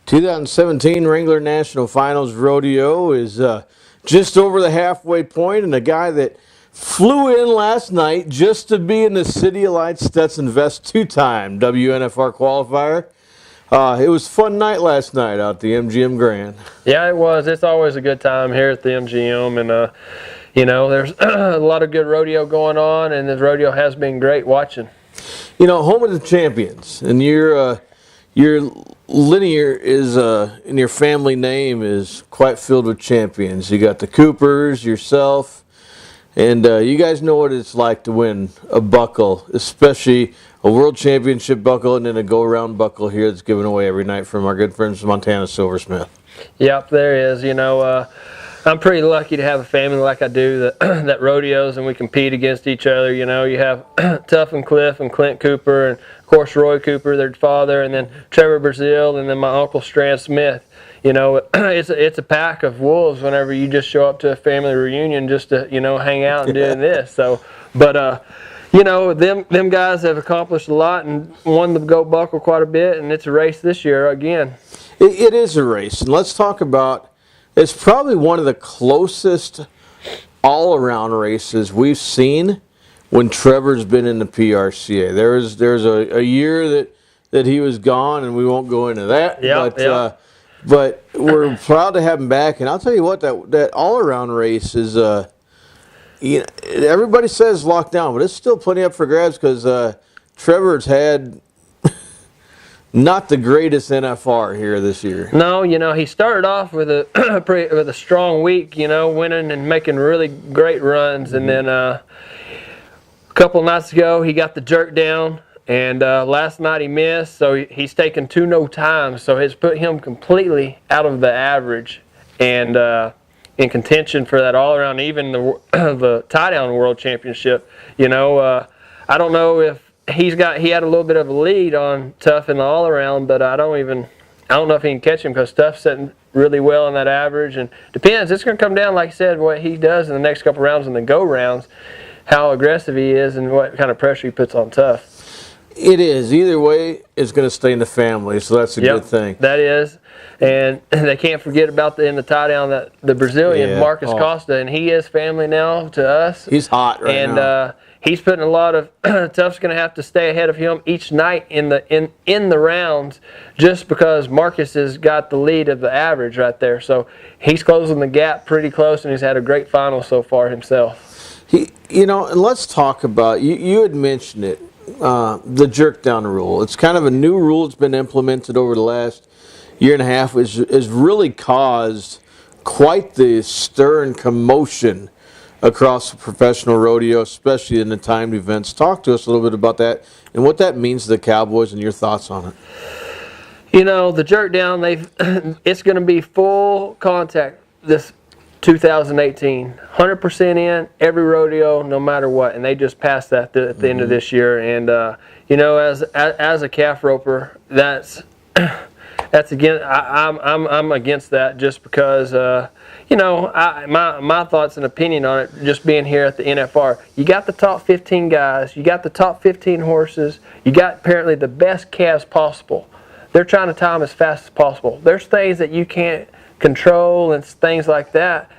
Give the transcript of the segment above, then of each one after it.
2017 Wrangler National Finals Rodeo is just over the halfway point, and a guy that flew in last night just to be in the City of Lights Stetson Vest two-time WNFR qualifier. It was a fun night last night out at the MGM Grand. Yeah, it was. It's always a good time here at the MGM, and you know, there's a lot of good rodeo going on, and the rodeo has been great watching. You know, home of the champions, and your linear is in your family name is quite filled with champions. You got the Coopers, yourself, and you guys know what it's like to win a buckle, especially a world championship buckle and then a go-around buckle here that's given away every night from our good friends from Montana Silversmith. Yep, there is. You know, I'm pretty lucky to have a family like I do that rodeos and we compete against each other. You know, you have Tuff and Cliff and Clint Cooper and of course Roy Cooper, their father, and then Trevor Brazil, and then my uncle Strand Smith. You know, it's a pack of wolves whenever you just show up to a family reunion just to, you know, hang out and doing this. So, but you know, them guys have accomplished a lot and won the gold buckle quite a bit, and it's a race this year again. It is a race, and let's talk about. It's probably one of the closest all-around races we've seen when Trevor's been in the PRCA. There's a year that he was gone, and we won't go into that. Yep, but we're proud to have him back. And I'll tell you what, that all-around race is, you know, everybody says locked down, but it's still plenty up for grabs because Trevor's had not the greatest NFR here this year. No, you know, he started off with a strong week, you know, winning and making really great runs, and then a couple nights ago he got the jerk down, and last night he missed, so he's taken 2 no times, so it's put him completely out of the average and in contention for that all around, even the tie down world championship. You know, I don't know if he had a little bit of a lead on Tuff in the all around, but I don't know if he can catch him because Tuff's sitting really well on that average, and depends. It's going to come down, like I said, what he does in the next couple rounds in the go rounds, how aggressive he is, and what kind of pressure he puts on Tuff. It is. Either way, it's going to stay in the family, so that's a good thing. That is. And they can't forget about in the tie down that the Brazilian Marcus Costa, and he is family now to us. He's hot right now. And he's putting a lot of Tuff's going to have to stay ahead of him each night in the rounds, just because Marcus has got the lead of the average right there. So he's closing the gap pretty close, and he's had a great final so far himself. You know, and let's talk about you had mentioned it. The jerk down rule. It's kind of a new rule that's been implemented over the last year and a half, which has really caused quite the stir and commotion across the professional rodeo, especially in the timed events. Talk to us a little bit about that and what that means to the Cowboys and your thoughts on it. You know, the jerk down, it's going to be full contact this 2018, 100% in every rodeo, no matter what, and they just passed that at the end of this year. And you know, as a calf roper, that's again, I'm against that, just because you know, my thoughts and opinion on it, just being here at the NFR, you got the top 15 guys, you got the top 15 horses, you got apparently the best calves possible. They're trying to tie them as fast as possible. There's things that you can't control and things like that,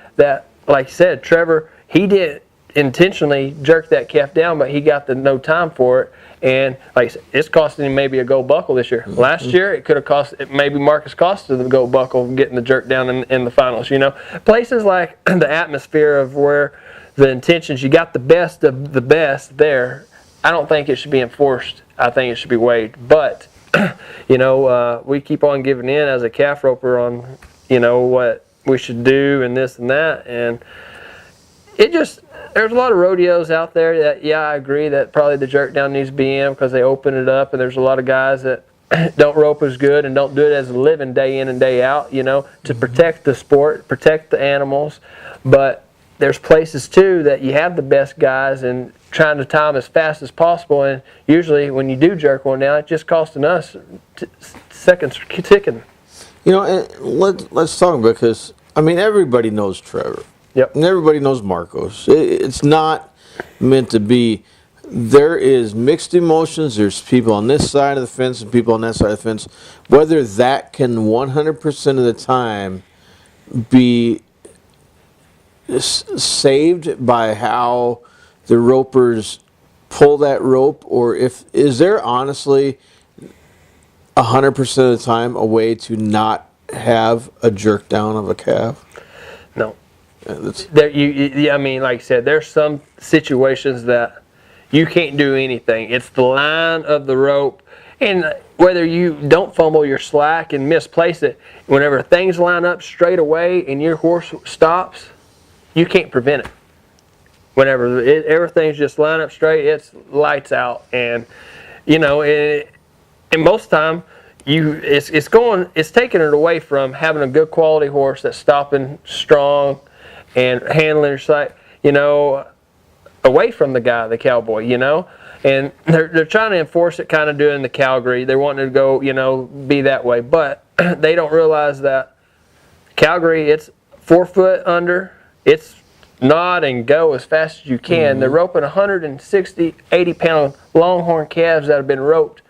like you said, Trevor, he didn't intentionally jerk that calf down, but he got the no time for it, and like I said, it's costing him maybe a gold buckle this year. Last year it could have cost maybe Marcus Costa the gold buckle getting the jerk down in the finals. You know, places like the atmosphere of where the intentions, you got the best of the best there, I don't think it should be enforced. I think it should be waived, but you know, we keep on giving in as a calf roper on, you know, what we should do and this and that, and there's a lot of rodeos out there that, yeah, I agree that probably the jerk down needs to be in because they open it up, and there's a lot of guys that don't rope as good and don't do it as a living day in and day out, you know, to protect the sport, protect the animals. But there's places too that you have the best guys and trying to time as fast as possible, and usually when you do jerk one down, it's just costing us seconds ticking. You know, and let's talk about, because I mean, everybody knows Trevor. Yep. And everybody knows Marcos. It's not meant to be there is mixed emotions. There's people on this side of the fence and people on that side of the fence. Whether that can 100% of the time be saved by how the ropers pull that rope, or is there honestly 100% of the time a way to not have a jerk down of a calf? No. I mean, like I said, there's some situations that you can't do anything. It's the line of the rope, and whether you don't fumble your slack and misplace it, whenever things line up straight away and your horse stops, you can't prevent it. Whenever everything's just line up straight, it's lights out. And and most time it's taking it away from having a good quality horse that's stopping strong and handling her sight, away from the cowboy, and they're trying to enforce it, kind of doing the Calgary. They're wanting to go, be that way, but they don't realize that Calgary, it's 4 foot under, it's nod and go as fast as you can. Mm-hmm. They're roping 160, 80-pound longhorn calves that have been roped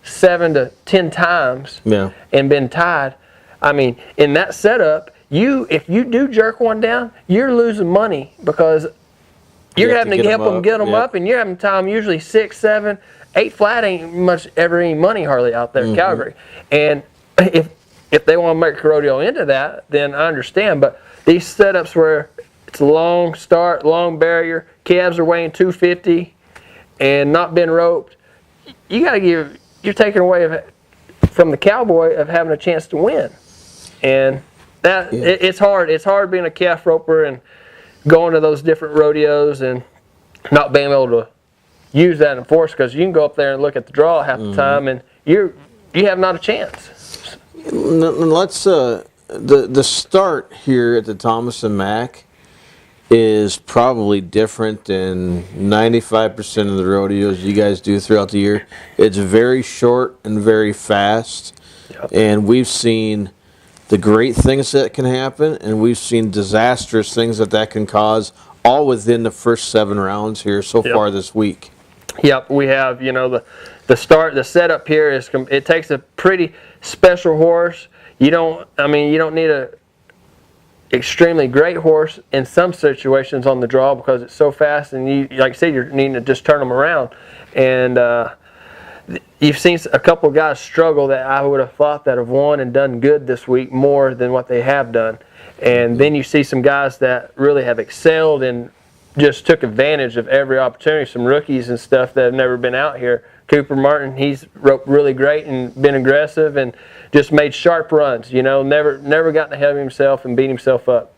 7 to 10 times and been tied. I mean, in that setup, if you do jerk one down, you're losing money because you're having to help them get them up, and you're having time usually 6, 7, 8 flat ain't much ever any money hardly out there in Calgary. And if they want to make rodeo into that, then I understand. But these setups where it's a long start, long barrier, calves are weighing 250 and not been roped, you're taking away from the cowboy of having a chance to win. And that it's hard. It's hard being a calf roper and going to those different rodeos and not being able to use that in force, because you can go up there and look at the draw half the time and you have not a chance. Let's the start here at the Thoms Mack is probably different than 95% of the rodeos you guys do throughout the year. It's very short and very fast, and we've seen the great things that can happen, and we've seen disastrous things that can cause, all within the first 7 rounds here so far this week. Yep, we have, the setup here it takes a pretty special horse. You don't need a extremely great horse in some situations on the draw, because it's so fast, and you, like I said, you're needing to just turn them around. And you've seen a couple of guys struggle that I would have thought that have won and done good this week more than what they have done. And then you see some guys that really have excelled and just took advantage of every opportunity. Some rookies and stuff that have never been out here. Cooper Martin, he's roped really great and been aggressive and just made sharp runs. Never gotten ahead of himself and beat himself up.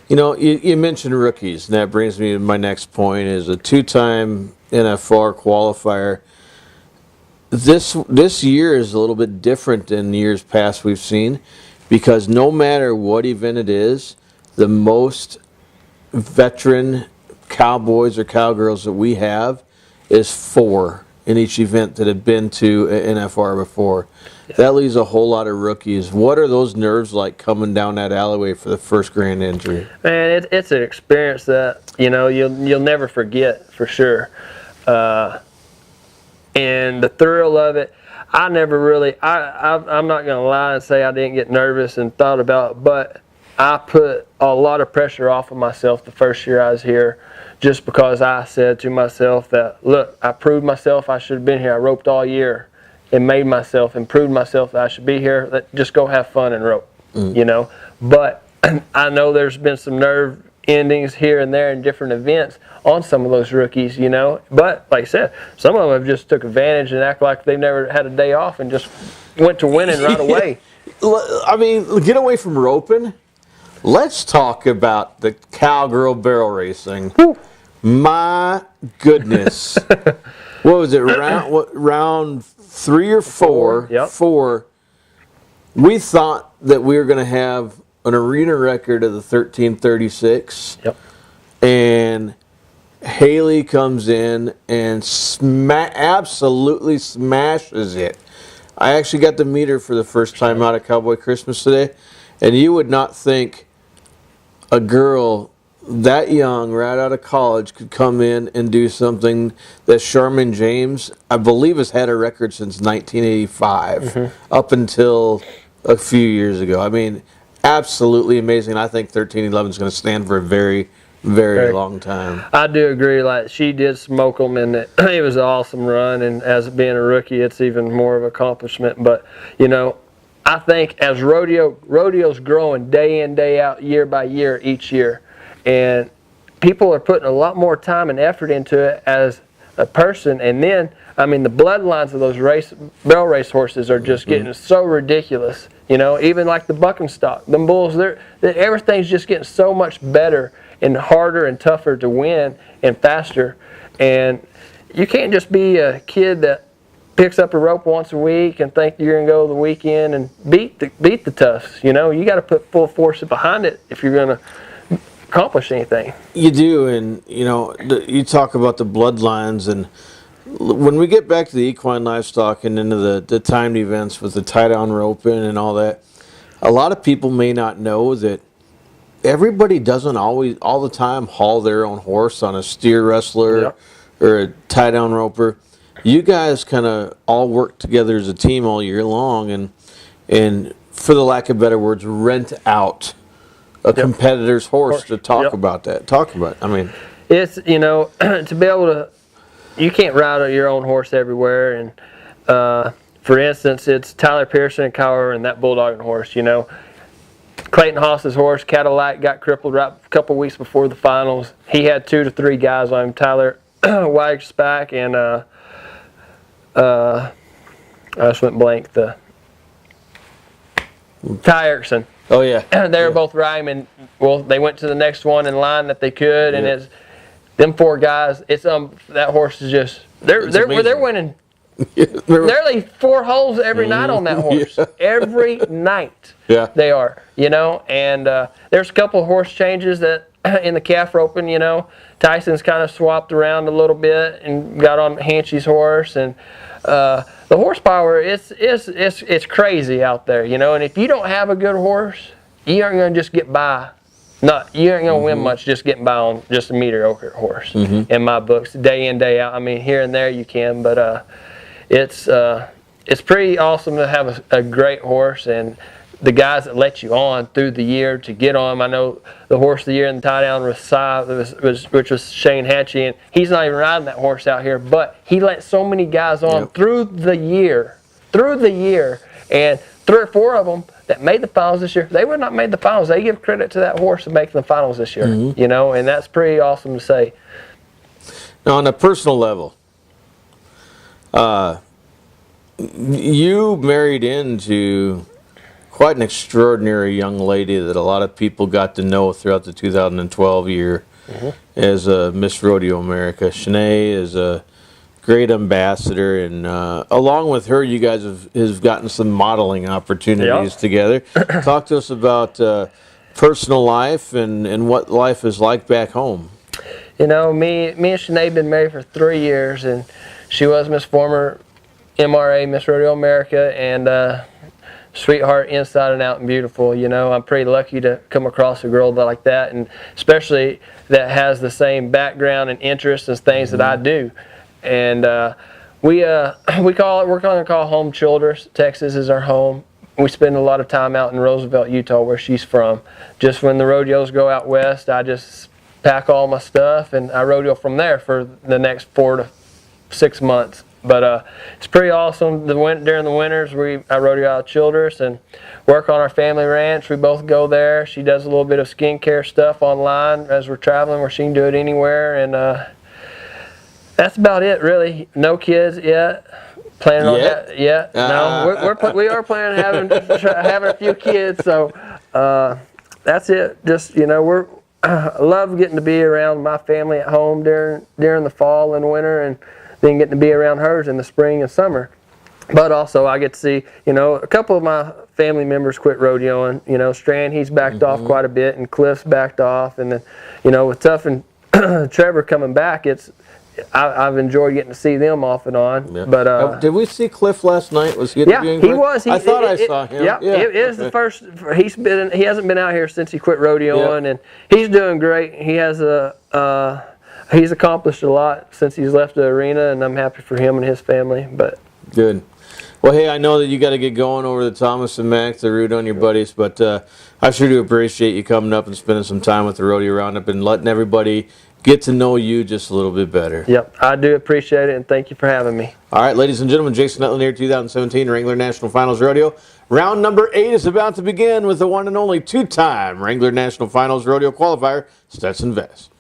You mentioned rookies, and that brings me to my next point: is a 2-time NFR qualifier. This year is a little bit different than years past we've seen, because no matter what event it is, the most veteran cowboys or cowgirls that we have is 4 in each event that have been to NFR before. Yeah. That leaves a whole lot of rookies. What are those nerves like coming down that alleyway for the first grand entry? Man, it's an experience that you'll never forget, for sure. And the thrill of it, I never really, I'm not going to lie and say I didn't get nervous and thought about it, but I put a lot of pressure off of myself the first year I was here, just because I said to myself that, look, I proved myself I should have been here. I roped all year and made myself and proved myself that I should be here. Just go have fun and rope, But I know there's been some nerve endings here and there in different events on some of those rookies, But like I said, some of them have just took advantage and act like they never had a day off and just went to winning right away. I mean, get away from roping. Let's talk about the cowgirl barrel racing. Woo. My goodness. What was it, round 3 or 4? Yep. 4. We thought that we were going to have an arena record of the 13:36. Yep. And Haley comes in and absolutely smashes it. I actually got to meet her for the first time out at Cowboy Christmas today, and you would not think a girl that young, right out of college, could come in and do something that Charmin James, I believe, has had a record since 1985, up until a few years ago. I mean, absolutely amazing. I think 1311 is going to stand for a very, very long time. I do agree. Like, she did smoke them, and it was an awesome run. And as being a rookie, it's even more of an accomplishment. But you know, I think as rodeo's growing day in, day out, year by year, each year, and people are putting a lot more time and effort into it as a person. And then, I mean, the bloodlines of those barrel race horses are just getting so ridiculous. You know, even like the bucking stock, them bulls, everything's just getting so much better and harder and tougher to win and faster. And you can't just be a kid that picks up a rope once a week and think you're gonna go the weekend and beat the toughs. You know, you got to put full force behind it if you're gonna accomplish anything. You do, and you know, you talk about the bloodlines, and when we get back to the equine livestock and into the timed events with the tie-down roping and all that, a lot of people may not know that everybody doesn't always, all the time, haul their own horse on a steer wrestler or a tie-down roper. You guys kind of all work together as a team all year long, and for the lack of better words, rent out a competitor's horse to talk about that. I mean, it's, you know, to be able to, you can't ride your own horse everywhere. And for instance, it's Tyler Pearson and Kyle and that bulldogging horse. You know, Clayton Haas's horse, Cadillac, got crippled right a couple weeks before the finals. He had 2 to 3 guys on him. Tyler Wagsback and I just went blank. The Ty Erickson. Oh yeah. They were both riding, and well, they went to the next one in line that they could, and it's them 4 guys. It's that horse is just they're winning nearly 4 holes every night on that horse. Every night. They are, you know. And there's a couple of horse changes that in the calf roping, you know, Tyson's kind of swapped around a little bit and got on Hanchy's horse, and the horsepower, it's crazy out there, you know. And if you don't have a good horse, you aren't going to just get by. You ain't going to win much just getting by on just a mediocre horse. In my books, day in, day out. I mean, here and there you can, but it's pretty awesome to have a great horse, and the guys that let you on through the year to get on. I know the horse of the year in the tie-down which was Shane Hatchie, and he's not even riding that horse out here, but he let so many guys on through the year, and 3 or 4 of them that made the finals this year, they would not made the finals. They give credit to that horse for making the finals this year, you know, and that's pretty awesome to say. Now, on a personal level, you married into quite an extraordinary young lady that a lot of people got to know throughout the 2012 year as Miss Rodeo America. Shanae is a great ambassador, and along with her, you guys have gotten some modeling opportunities together. Talk to us about personal life and what life is like back home. You know, me and Shanae have been married for 3 years, and she was former MRA, Miss Rodeo America, and sweetheart inside and out and beautiful. You know, I'm pretty lucky to come across a girl like that, and especially that has the same background and interests and things that I do. And we're going to call home Childress. Texas is our home. We spend a lot of time out in Roosevelt, Utah, where she's from. Just when the rodeos go out west, I just pack all my stuff and I rodeo from there for the next 4 to 6 months. But it's pretty awesome. During the winters, I rodeo out of Childress and work on our family ranch. We both go there. She does a little bit of skincare stuff online as we're traveling, where she can do it anywhere. And that's about it, really. No kids yet. Planning on that? Yeah. No, we are planning on having a few kids. So that's it. Just, you know, I love getting to be around my family at home during the fall and winter, and then getting to be around hers in the spring and summer. But also I get to see, you know, a couple of my family members quit rodeoing. You know, Strand, he's backed off quite a bit, and Cliff's backed off. And then, you know, with Tuff and Trevor coming back, it's I've enjoyed getting to see them off and on. Yeah. But did we see Cliff last night? Was he? Yeah, he was. I thought I saw him. Yeah, it is the first. He hasn't been out here since he quit rodeoing, and he's doing great. He has he's accomplished a lot since he's left the arena, and I'm happy for him and his family. But good. Well, hey, I know that you got to get going over the Thoms and Mack to root on your buddies, but I sure do appreciate you coming up and spending some time with the Rodeo Roundup and letting everybody get to know you just a little bit better. Yep, I do appreciate it, and thank you for having me. All right, ladies and gentlemen, Jason Hetland here, 2017 Wrangler National Finals Rodeo. Round number 8 is about to begin with the one and only 2-time Wrangler National Finals Rodeo qualifier, Stetson Vest.